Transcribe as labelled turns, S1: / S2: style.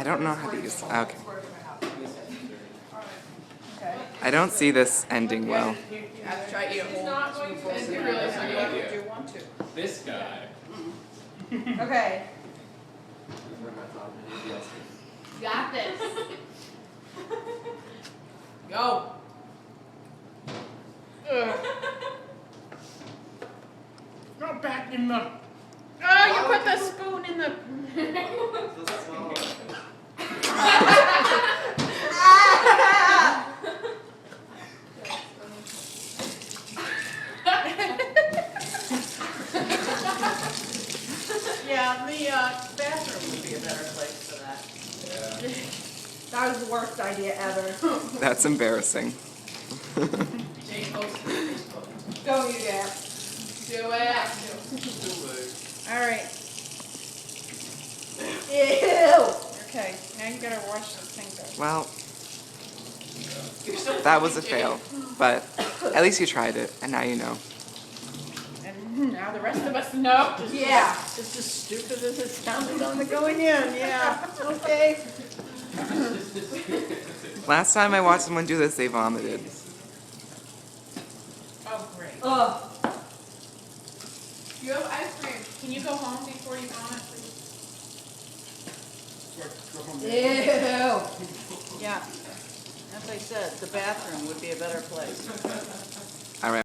S1: I don't know how to use. Okay.
S2: Okay.
S1: I don't see this ending well.
S2: I've tried you.
S3: It's not going to end really
S2: Would you want to?
S4: This guy.
S2: Okay.
S3: Got this.
S2: Go.
S3: Go back in the. Oh, you put the spoon in the.
S2: Yeah, the bathroom would be a better place for that. That was the worst idea ever.
S1: That's embarrassing.
S2: Go, you dare.
S3: Do it.
S2: All right. Ew.
S3: Okay, now you gotta wash the things out.
S1: Well, that was a fail, but at least you tried it, and now you know.
S3: And now the rest of us know.
S2: Yeah.
S3: Just as stupid as it sounded on the going in, yeah. Okay.
S1: Last time I watched someone do this, they vomited.
S3: Oh, great.
S2: Ugh.
S3: You have ice cream. Can you go home before you vomit, please?
S2: Ew.
S5: Yeah, as I said, the bathroom would be a better place.